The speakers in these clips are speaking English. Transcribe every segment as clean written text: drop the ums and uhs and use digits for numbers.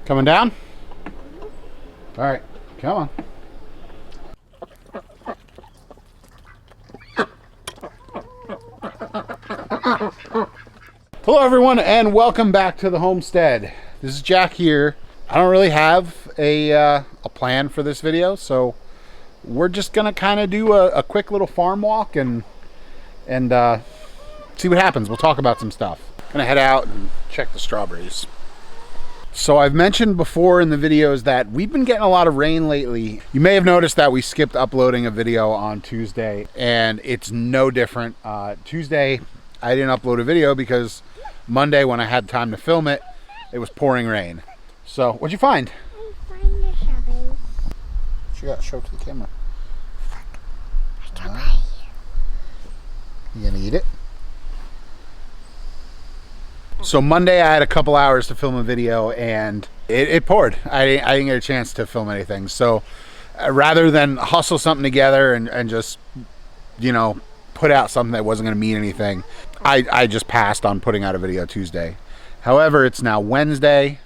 Coming down? All right, come on. Hello everyone and welcome back to the homestead. This is Jack here. I don't really have a plan for this video, so we're just gonna kind of do a quick little farm walk and see what happens. We'll talk about some stuff. Gonna head out and check the strawberries. So I've mentioned before in the videos that we've been getting a lot of rain lately. You may have noticed that we skipped uploading a video on Tuesday, and it's no different. Tuesday I didn't upload a video because Monday, when I had time to film it, it was pouring rain. So what'd you find? I found the strawberries. What you got? Show it to the camera. Strawberry. You gonna eat it? So Monday I had a couple hours to film a video and it poured. I didn't get a chance to film anything. So rather than hustle something together and just, you know, put out something that wasn't going to mean anything, I just passed on putting out a video Tuesday. However, it's now Wednesday.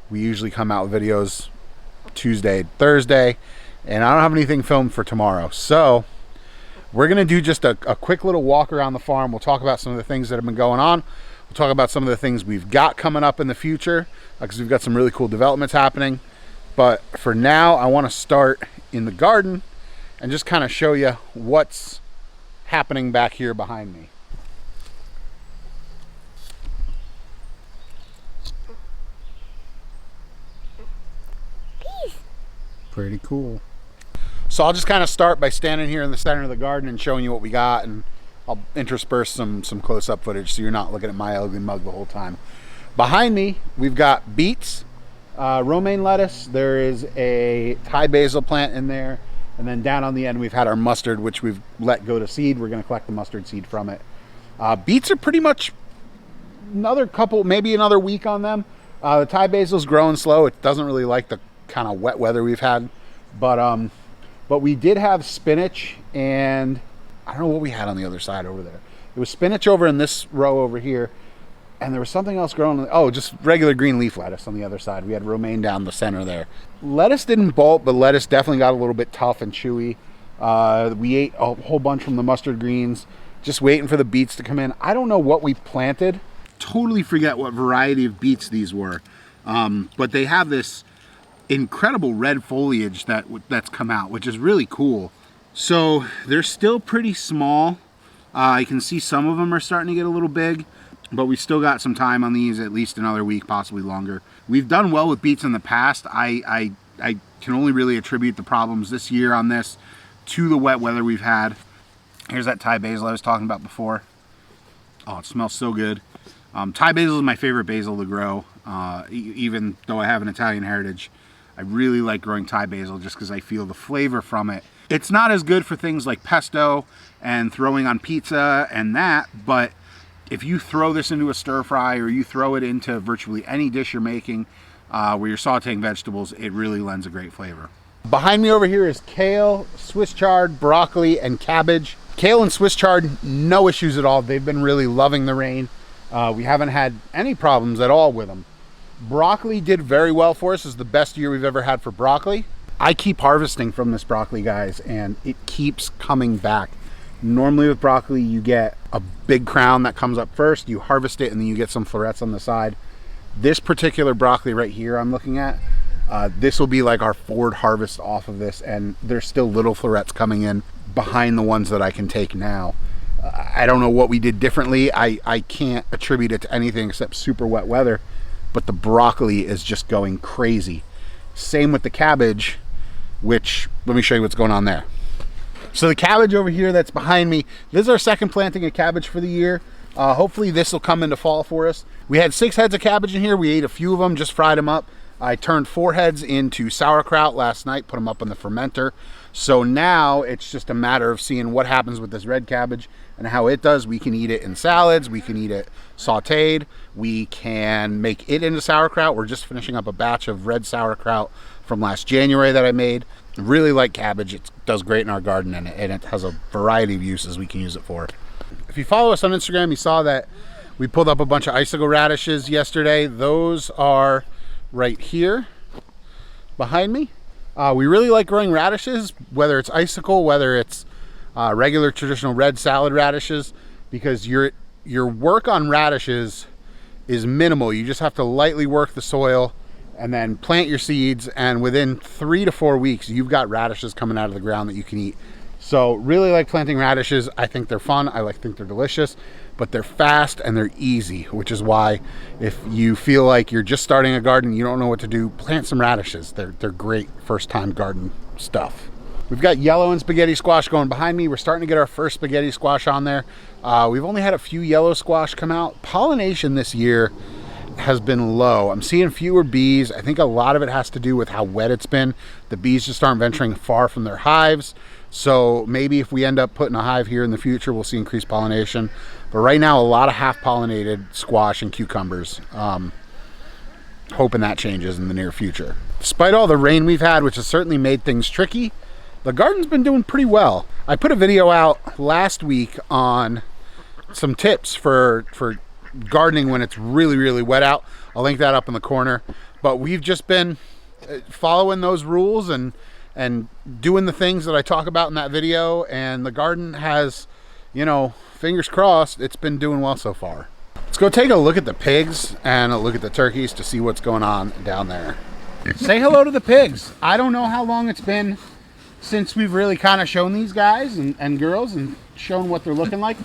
We usually come out with videos Tuesday, Thursday, and I don't have anything filmed for tomorrow. So we're going to do just a quick little walk around the farm. We'll talk about some of the things that have been going on. We'll talk about some of the things we've got coming up in the future, because we've got some really cool developments happening. But for now, I want to start in the garden and just kind of show you what's happening back here behind me. Peace. Pretty cool. So I'll just kind of start by standing here in the center of the garden and showing you what we got, and I'll intersperse some close-up footage so you're not looking at my ugly mug the whole time. Behind me, we've got beets, romaine lettuce. There is a Thai basil plant in there. And then down on the end, we've had our mustard, which we've let go to seed. We're going to collect the mustard seed from it. Beets are pretty much another couple, maybe another week on them. The Thai basil's growing slow. It doesn't really like the kind of wet weather we've had. But we did have spinach, and I don't know what we had on the other side over there. It was spinach over in this row over here. And there was something else growing. Oh, just regular green leaf lettuce on the other side. We had romaine down the center there. Lettuce didn't bolt, but lettuce definitely got a little bit tough and chewy. We ate a whole bunch from the mustard greens, just waiting for the beets to come in. I don't know what we planted. Totally forget what variety of beets these were. But they have this incredible red foliage that's come out, which is really cool. So they're still pretty small. I can see some of them are starting to get a little big. But we still got some time on these, at least another week, possibly longer. We've done well with beets in the past. I can only really attribute the problems this year on this to the wet weather we've had. Here's that Thai basil I was talking about before. Oh, it smells so good. Thai basil is my favorite basil to grow, even though I have an Italian heritage. I really like growing Thai basil just because I feel the flavor from it. It's not as good for things like pesto and throwing on pizza and that, but if you throw this into a stir fry or you throw it into virtually any dish you're making where you're sauteing vegetables, it really lends a great flavor. Behind me over here is kale, Swiss chard, broccoli, and cabbage. Kale and Swiss chard, no issues at all. They've been really loving the rain. We haven't had any problems at all with them. Broccoli did very well for us. It's the best year we've ever had for broccoli. I keep harvesting from this broccoli, guys, and it keeps coming back. Normally with broccoli, you get a big crown that comes up first, you harvest it, and then you get some florets on the side. This particular broccoli right here I'm looking at, this will be like our forward harvest off of this, and there's still little florets coming in behind the ones that I can take now. I don't know what we did differently. I can't attribute it to anything except super wet weather, but the broccoli is just going crazy. Same with the cabbage, which, let me show you what's going on there. So the cabbage over here that's behind me, this is our second planting of cabbage for the year. Hopefully this will come into fall for us. We had 6 heads of cabbage in here. We ate a few of them, just fried them up. I turned 4 heads into sauerkraut last night, put them up in the fermenter. So now it's just a matter of seeing what happens with this red cabbage and how it does. We can eat it in salads, we can eat it sauteed, we can make it into sauerkraut. We're just finishing up a batch of red sauerkraut from last January that I made. Really like cabbage. It does great in our garden, and it has a variety of uses we can use it for. If you follow us on Instagram, you saw that we pulled up a bunch of icicle radishes yesterday. Those are right here behind me. We really like growing radishes, whether it's icicle, whether it's regular traditional red salad radishes, because your work on radishes is minimal. You just have to lightly work the soil and then plant your seeds, and within 3 to 4 weeks you've got radishes coming out of the ground that you can eat. So really like planting radishes. I think they're fun. I think they're delicious, but they're fast and they're easy, which is why if you feel like you're just starting a garden, you don't know what to do, plant some radishes. They're great first time garden stuff. We've got yellow and spaghetti squash going behind me. We're starting to get our first spaghetti squash on there. We've only had a few yellow squash come out. Pollination this year has been low. I'm seeing fewer bees. I think a lot of it has to do with how wet it's been. The bees just aren't venturing far from their hives. So maybe if we end up putting a hive here in the future, we'll see increased pollination. But right now, a lot of half-pollinated squash and cucumbers. Hoping that changes in the near future. Despite all the rain we've had, which has certainly made things tricky, the garden's been doing pretty well. I put a video out last week on some tips for gardening when it's really, really wet out. I'll link that up in the corner. But we've just been following those rules and doing the things that I talk about in that video, and the garden has, you know, fingers crossed, it's been doing well so far. Let's go take a look at the pigs and a look at the turkeys to see what's going on down there. Say hello to the pigs. I don't know how long it's been since we've really kind of shown these guys and girls and shown what they're looking like.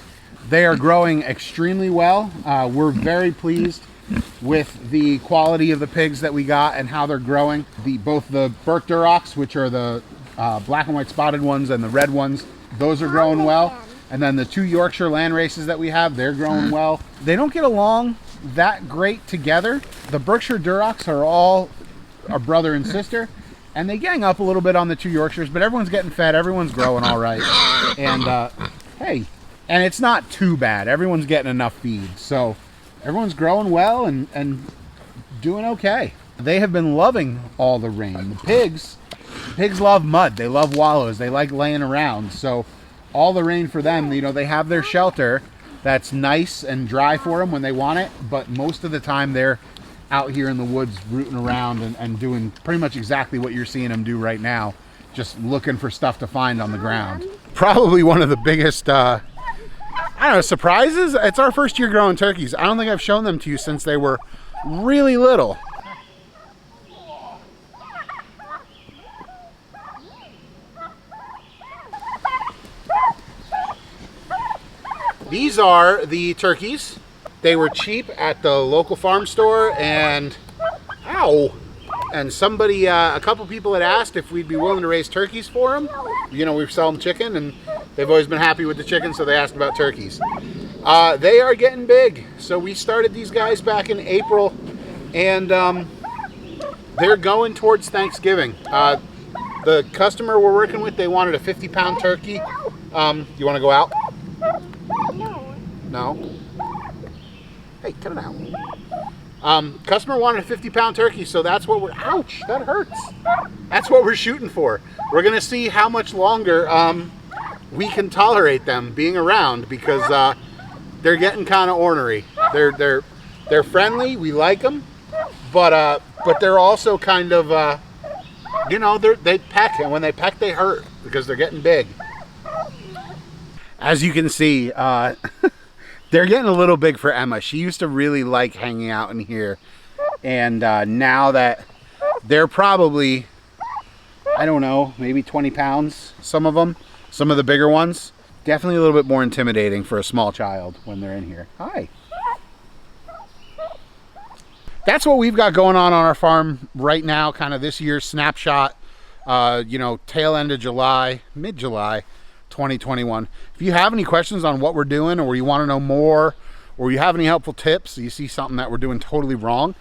They are growing extremely well. We're very pleased with the quality of the pigs that we got and how they're growing. Both the Burke Durocs, which are the black and white spotted ones, and the red ones, those are growing well. And then the 2 Yorkshire land races that we have, they're growing well. They don't get along that great together. The Berkshire Durocs are all a brother and sister, and they gang up a little bit on the 2 Yorkshires, but everyone's getting fed, everyone's growing all right. And hey, and it's not too bad. Everyone's getting enough feed. So everyone's growing well and doing okay. They have been loving all the rain. The pigs love mud. They love wallows. They like laying around. So all the rain for them, you know, they have their shelter that's nice and dry for them when they want it, but most of the time they're out here in the woods rooting around and doing pretty much exactly what you're seeing them do right now, just looking for stuff to find on the ground. Probably one of the biggest, I don't know, surprises. It's our first year growing turkeys. I don't think I've shown them to you since they were really little. These are the turkeys. They were cheap at the local farm store, and somebody, a couple people had asked if we'd be willing to raise turkeys for them. You know, we sell them chicken, and they've always been happy with the chicken, so they asked about turkeys. They are getting big. So we started these guys back in April, and they're going towards Thanksgiving. The customer we're working with, they wanted a 50-pound turkey. You want to go out? No? Hey, cut it out. Customer wanted a 50-pound turkey, so that's what we're, ouch, that hurts. That's what we're shooting for. We're gonna see how much longer we can tolerate them being around, because they're getting kind of ornery. They're friendly, we like them, but they're also kind of, you know, they peck, and when they peck they hurt because they're getting big. As you can see, they're getting a little big for Emma. She used to really like hanging out in here. And now that they're probably, I don't know, maybe 20 pounds, some of them, some of the bigger ones. Definitely a little bit more intimidating for a small child when they're in here. Hi. That's what we've got going on our farm right now, kind of this year's snapshot, you know, tail end of July, mid-July. 2021. If you have any questions on what we're doing, or you want to know more, or you have any helpful tips, you see something that we're doing totally wrong,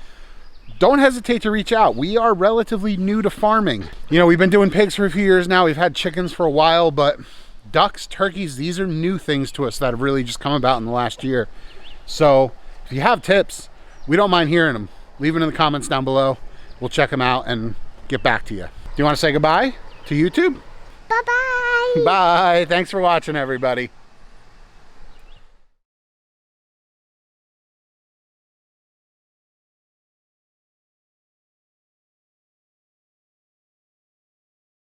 don't hesitate to reach out. We are relatively new to farming. You know, we've been doing pigs for a few years now. We've had chickens for a while, but ducks, turkeys, these are new things to us that have really just come about in the last year. So if you have tips, we don't mind hearing them. Leave them in the comments down below. We'll check them out and get back to you. Do you want to say goodbye to YouTube? Bye-bye. Bye. Thanks for watching, everybody.